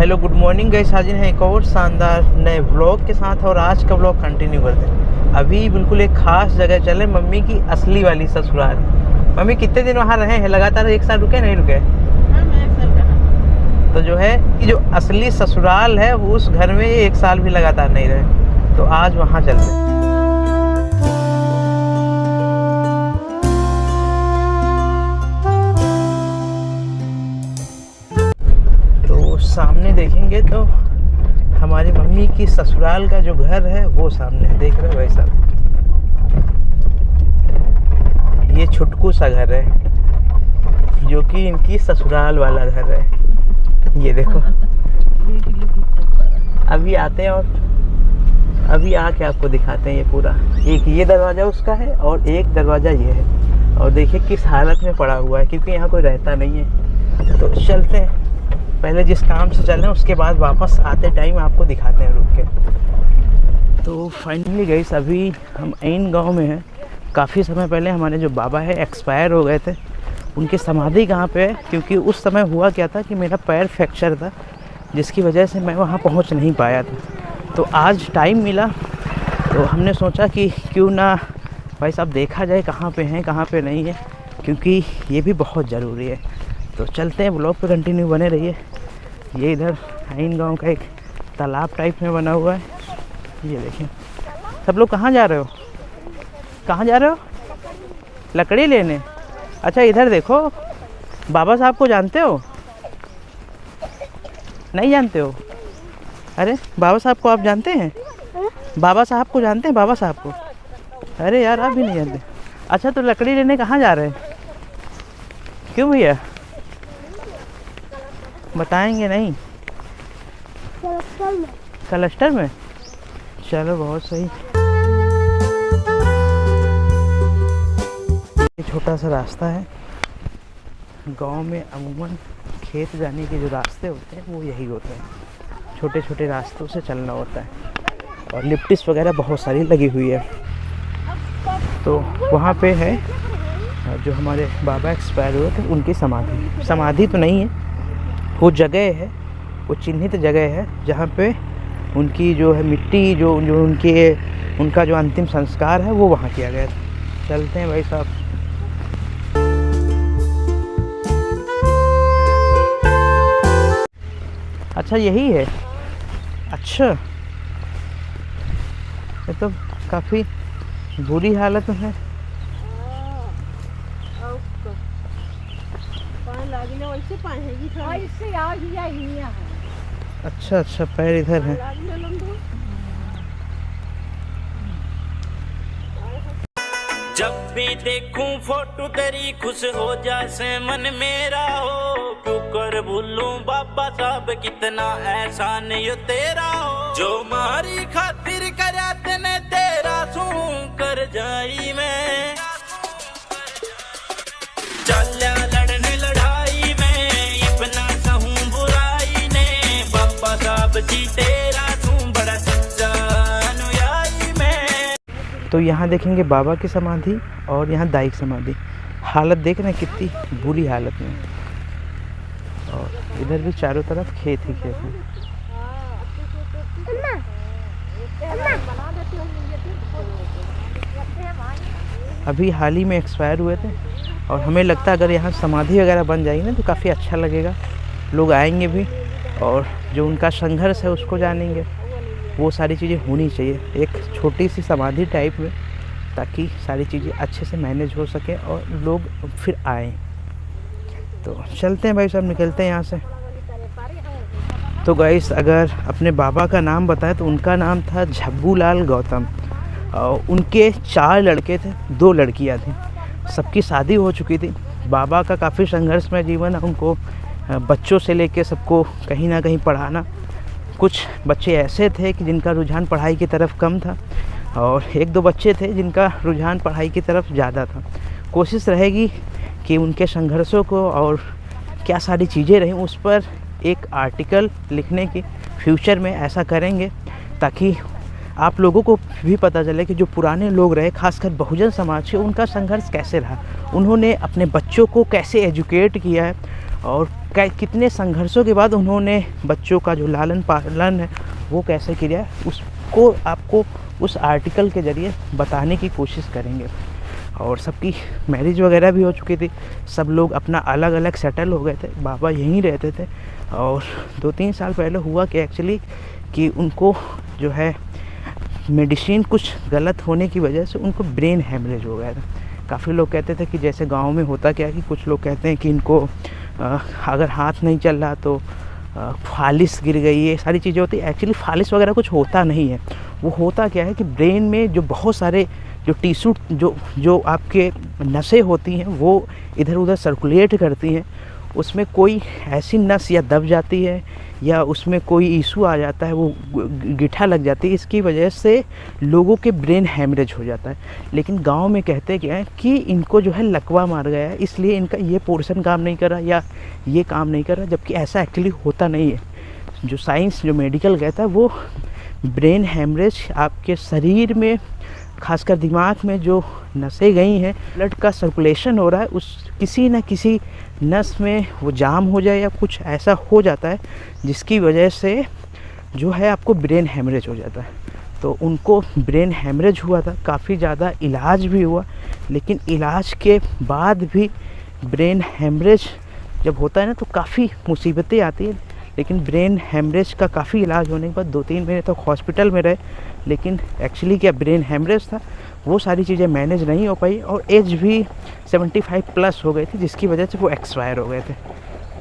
Hello good morning guys, हाजिर हैं एक और शानदार नए व्लॉग के साथ। और आज का व्लॉग कंटिन्यू करते हैं। अभी बिल्कुल एक खास जगह चले, मम्मी की असली वाली ससुराल। मम्मी कितने दिन वहाँ रहे हैं? लगातार 1 साल रुके नहीं रुके? हाँ, मैं 1 साल रहा। तो जो है कि जो असली ससुराल है वो उस घर में 1 साल भी लगातार नहीं रहे। तो आज वहाँ चलते हैं। सामने देखेंगे तो हमारी मम्मी की ससुराल का जो घर है वो सामने है, देख रहे हो भाई साहब। ये छुटकू सा घर है जो कि इनकी ससुराल वाला घर है। ये देखो अभी आते हैं और अभी आके आपको दिखाते हैं ये पूरा। एक ये दरवाज़ा उसका है और एक दरवाज़ा ये है। और देखिए किस हालत में पड़ा हुआ है, क्योंकि यहाँ कोई रहता नहीं है। तो चलते हैं, पहले जिस काम से चल रहे हैं उसके बाद वापस आते टाइम आपको दिखाते हैं रुक के। तो फाइनली गाइस अभी हम ऐन गांव में हैं। काफ़ी समय पहले हमारे जो बाबा है एक्सपायर हो गए थे। उनकी समाधि कहाँ पे है, क्योंकि उस समय हुआ क्या था कि मेरा पैर फ्रैक्चर था, जिसकी वजह से मैं वहाँ पहुँच नहीं पाया था। तो आज टाइम मिला तो हमने सोचा कि क्यों ना भाई साहब देखा जाए कहाँ पे हैं कहाँ पे नहीं है, क्योंकि ये भी बहुत ज़रूरी है। तो चलते हैं, ब्लॉग पे कंटिन्यू बने रहिए। ये इधर ऐन गांव का एक तालाब टाइप में बना हुआ है। ये देखिए सब लोग कहाँ जा रहे हो? कहाँ जा रहे हो? लकड़ी लेने? अच्छा इधर देखो, बाबा साहब को जानते हो? नहीं जानते हो? अरे बाबा साहब को आप जानते हैं? बाबा साहब को जानते हैं? बाबा साहब को? अरे यार आप भी नहीं जानते। अच्छा तो लकड़ी लेने कहाँ जा रहे हैं? क्यों भैया बताएंगे नहीं? क्लस्टर में। चलो बहुत सही। ये छोटा सा रास्ता है। गांव में अमूमन खेत जाने के जो रास्ते होते हैं वो यही होते हैं। छोटे छोटे रास्तों से चलना होता है और लिप्टिस वगैरह बहुत सारी लगी हुई है। तो वहाँ पे है जो हमारे बाबा एक्सपायर हुए थे उनकी समाधि। समाधि तो नहीं है, वो जगह है, वो चिन्हित जगह है जहाँ पे उनकी जो है मिट्टी जो उनका जो अंतिम संस्कार है वो वहाँ किया गया था। चलते हैं भाई साहब। अच्छा यही है? अच्छा ये तो काफ़ी बुरी हालत में है। अच्छा अच्छा पैर इधर है। जब भी देखूं फोटो तेरी खुश हो जैसे मन मेरा हो। क्यों कर भूलूं बाबा साहब कितना एहसान यो तेरा हो। जो मारी खातिर करा तने तेरा सू कर जाई मैं। चलिया लड़ने लड़ाई में इतना सहूं बुराई ने। बाबा साहब जी तेरा सू बड़ा सच्चा अनुयायी में। तो यहाँ देखेंगे बाबा की समाधि और यहाँ दाई की समाधि। हालत देख रहे हैं कितनी बुरी हालत में। और इधर भी चारों तरफ खेत ही खेत है। अभी हाल ही में एक्सपायर हुए थे और हमें लगता है अगर यहाँ समाधि वगैरह बन जाएगी ना तो काफ़ी अच्छा लगेगा। लोग आएंगे भी और जो उनका संघर्ष है उसको जानेंगे। वो सारी चीज़ें होनी चाहिए एक छोटी सी समाधि टाइप में, ताकि सारी चीज़ें अच्छे से मैनेज हो सके और लोग फिर आएँ। तो चलते हैं भाई साहब, निकलते हैं यहाँ से। तो गाइस अगर अपने बाबा का नाम बताएं तो उनका नाम था झब्बू लाल गौतम। उनके 4 लड़के थे, 2 लड़कियाँ थीं। सबकी शादी हो चुकी थी। बाबा का काफ़ी संघर्षमय जीवन है। उनको बच्चों से लेके सबको कहीं ना कहीं पढ़ाना। कुछ बच्चे ऐसे थे कि जिनका रुझान पढ़ाई की तरफ कम था और 1-2 बच्चे थे जिनका रुझान पढ़ाई की तरफ ज़्यादा था। कोशिश रहेगी कि उनके संघर्षों को और क्या सारी चीज़ें रहीं उस पर एक आर्टिकल लिखने की फ्यूचर में ऐसा करेंगे, ताकि आप लोगों को भी पता चले कि जो पुराने लोग रहे, खासकर बहुजन समाज के, उनका संघर्ष कैसे रहा, उन्होंने अपने बच्चों को कैसे एजुकेट किया है और कितने संघर्षों के बाद उन्होंने बच्चों का जो लालन पालन है वो कैसे किया, उसको आपको उस आर्टिकल के ज़रिए बताने की कोशिश करेंगे। और सबकी मैरिज वगैरह भी हो चुकी थी, सब लोग अपना अलग अलग सेटल हो गए थे, बाबा यहीं रहते थे। और 2-3 साल पहले हुआ कि एक्चुअली कि उनको जो है मेडिसिन कुछ गलत होने की वजह से उनको ब्रेन हेमरेज हो गया था। काफ़ी लोग कहते थे कि जैसे गांव में होता क्या है कि कुछ लोग कहते हैं कि इनको अगर हाथ नहीं चल रहा तो फालिस गिर गई, ये सारी चीज़ें होती है। एक्चुअली फालिस वगैरह कुछ होता नहीं है। वो होता क्या है कि ब्रेन में जो बहुत सारे जो टिश्यू जो आपके नसें होती हैं वो इधर उधर सर्कुलेट करती हैं, उसमें कोई ऐसी नस या दब जाती है या उसमें कोई इशू आ जाता है, वो गिठा लग जाती है, इसकी वजह से लोगों के ब्रेन हेमरेज हो जाता है। लेकिन गांव में कहते क्या है कि इनको जो है लकवा मार गया है, इसलिए इनका ये पोर्शन काम नहीं कर रहा या ये काम नहीं कर रहा, जबकि ऐसा एक्चुअली होता नहीं है। जो साइंस जो मेडिकल कहता है वो ब्रेन हेमरेज आपके शरीर में, खासकर दिमाग में जो नसें गई हैं, ब्लड का सर्कुलेशन हो रहा है, उस किसी न किसी नस में वो जाम हो जाए या कुछ ऐसा हो जाता है जिसकी वजह से जो है आपको ब्रेन हेमरेज हो जाता है। तो उनको ब्रेन हेमरेज हुआ था, काफ़ी ज़्यादा इलाज भी हुआ, लेकिन इलाज के बाद भी ब्रेन हेमरेज जब होता है ना तो काफ़ी मुसीबतें आती हैं। लेकिन ब्रेन हेमरेज का काफ़ी इलाज होने के बाद 2-3 महीने तक हॉस्पिटल में रहे, लेकिन एक्चुअली क्या ब्रेन हेमरेज था, वो सारी चीज़ें मैनेज नहीं हो पाई और एज भी 75 प्लस हो गई थी, जिसकी वजह से वो एक्सपायर हो गए थे।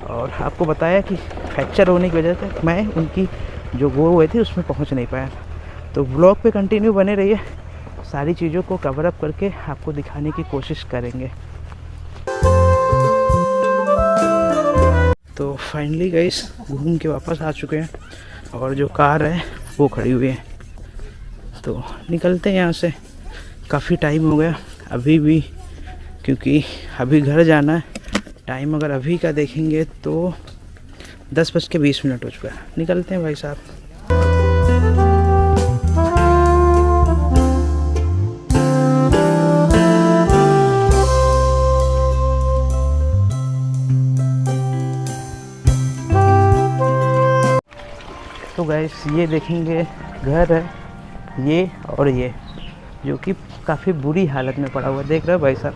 और आपको बताया कि फ्रैक्चर होने की वजह से मैं उनकी जो वो हुए थे उसमें पहुंच नहीं पाया था। तो व्लॉग पे कंटिन्यू बने रहिए, सारी चीज़ों को कवर अप करके आपको दिखाने की कोशिश करेंगे। तो फाइनली गाइस घूम के वापस आ चुके हैं और जो कार है वो खड़ी हुई है, तो निकलते हैं यहाँ से। काफ़ी टाइम हो गया अभी भी, क्योंकि अभी घर जाना है। टाइम अगर अभी का देखेंगे तो 10:20 हो चुका है। निकलते हैं भाई साहब। तो गाइस ये देखेंगे घर है ये, और ये जो कि काफ़ी बुरी हालत में पड़ा हुआ, देख रहे हो भाई साहब।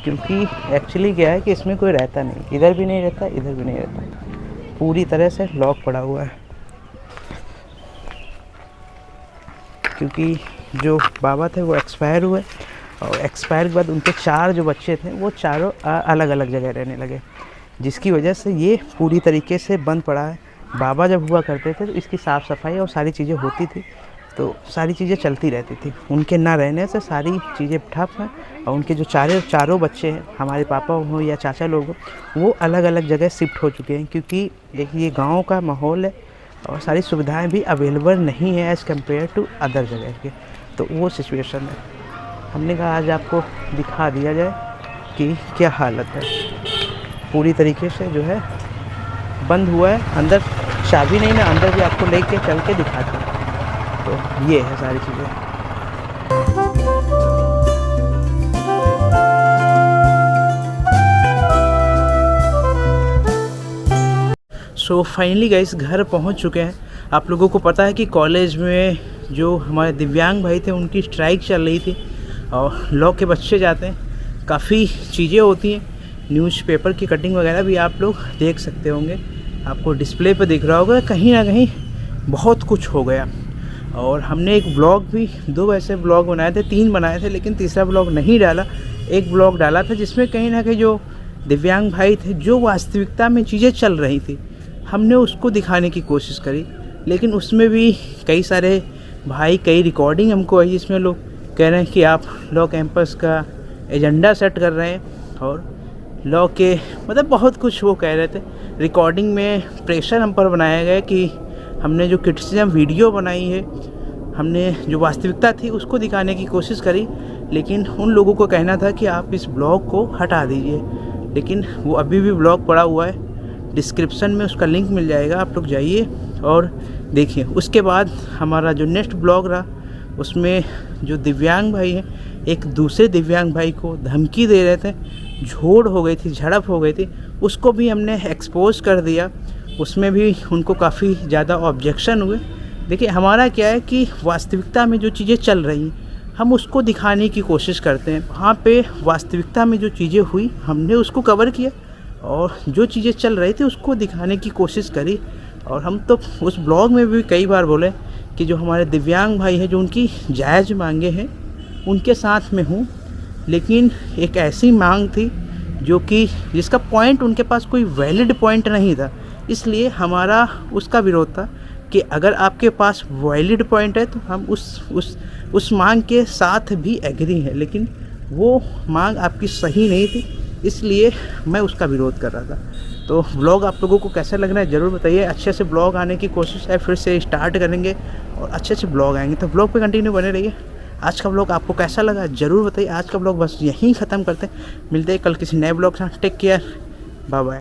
क्योंकि एक्चुअली क्या है कि इसमें कोई रहता नहीं, इधर भी नहीं रहता, इधर भी नहीं रहता, पूरी तरह से लॉक पड़ा हुआ है। क्योंकि जो बाबा थे वो एक्सपायर हुए और एक्सपायर के बाद उनके 4 जो बच्चे थे वो चारों अलग अलग जगह रहने लगे, जिसकी वजह से ये पूरी तरीके से बंद पड़ा है। बाबा जब हुआ करते थे तो इसकी साफ़ सफाई और सारी चीज़ें होती थी, तो सारी चीज़ें चलती रहती थी। उनके ना रहने से सारी चीज़ें ठप हैं और उनके जो चारों बच्चे हैं, हमारे पापा हो या चाचा लोग हो, वो अलग अलग जगह शिफ्ट हो चुके हैं। क्योंकि एक ये गांव का माहौल है और सारी सुविधाएं भी अवेलेबल नहीं है एज़ कम्पेयर टू अदर जगह के, तो वो सिचुएशन है। हमने कहा आज आपको दिखा दिया जाए कि क्या हालत है। पूरी तरीके से जो है बंद हुआ है, अंदर चाबी नहीं ना, अंदर भी आपको लेके चल के दिखाते हैं। तो ये है सारी चीज़ें। सो फाइनली गाइस घर पहुंच चुके हैं। आप लोगों को पता है कि कॉलेज में जो हमारे दिव्यांग भाई थे उनकी स्ट्राइक चल रही थी और लॉ के बच्चे जाते हैं, काफ़ी चीज़ें होती हैं। न्यूज़पेपर की कटिंग वगैरह भी आप लोग देख सकते होंगे, आपको डिस्प्ले पे दिख रहा होगा। कहीं ना कहीं बहुत कुछ हो गया और हमने एक ब्लॉग भी, 2 ऐसे ब्लॉग बनाए थे, 3 बनाए थे, लेकिन तीसरा ब्लॉग नहीं डाला। एक ब्लॉग डाला था जिसमें कहीं ना कहीं जो दिव्यांग भाई थे, जो वास्तविकता में चीज़ें चल रही थी, हमने उसको दिखाने की कोशिश करी। लेकिन उसमें भी कई सारे भाई, कई रिकॉर्डिंग हमको आई जिसमें लोग कह रहे हैं कि आप लॉ कैंपस का एजेंडा सेट कर रहे हैं और लॉ के मतलब बहुत कुछ वो कह रहे थे। रिकॉर्डिंग में प्रेशर हम पर बनाया गया कि हमने जो क्रिटिसिज्म वीडियो बनाई है, हमने जो वास्तविकता थी उसको दिखाने की कोशिश करी, लेकिन उन लोगों को कहना था कि आप इस ब्लॉग को हटा दीजिए। लेकिन वो अभी भी ब्लॉग पड़ा हुआ है, डिस्क्रिप्शन में उसका लिंक मिल जाएगा, आप लोग जाइए और देखिए। उसके बाद हमारा जो नेक्स्ट ब्लॉग रहा उसमें जो दिव्यांग भाई हैं एक दूसरे दिव्यांग भाई को धमकी दे रहे थे, झोड़ हो गई थी, झड़प हो गई थी, उसको भी हमने एक्सपोज कर दिया। उसमें भी उनको काफ़ी ज़्यादा ऑब्जेक्शन हुए। देखिए हमारा क्या है कि वास्तविकता में जो चीज़ें चल रही हम उसको दिखाने की कोशिश करते हैं। वहाँ पे वास्तविकता में जो चीज़ें हुई हमने उसको कवर किया और जो चीज़ें चल रही थी उसको दिखाने की कोशिश करी। और हम तो उस ब्लॉग में भी कई बार बोले कि जो हमारे दिव्यांग भाई हैं, जो उनकी जायज़ मांगे हैं, उनके साथ में हूँ। लेकिन एक ऐसी मांग थी जो कि जिसका पॉइंट उनके पास कोई वैलिड पॉइंट नहीं था, इसलिए हमारा उसका विरोध था कि अगर आपके पास वैलिड पॉइंट है तो हम उस मांग के साथ भी एग्री हैं, लेकिन वो मांग आपकी सही नहीं थी, इसलिए मैं उसका विरोध कर रहा था। तो व्लॉग आप लोगों को कैसा लग रहा है ज़रूर बताइए। अच्छे से ब्लॉग आने की कोशिश है, फिर से स्टार्ट करेंगे और अच्छे से ब्लॉग आएंगे, तो ब्लॉग पे कंटिन्यू बने रहिए। आज का ब्लॉग आपको कैसा लगा ज़रूर बताइए। आज का ब्लॉग बस यहीं ख़त्म करते हैं, मिलते हैं कल किसी नए ब्लॉग के साथ। Take care, bye bye.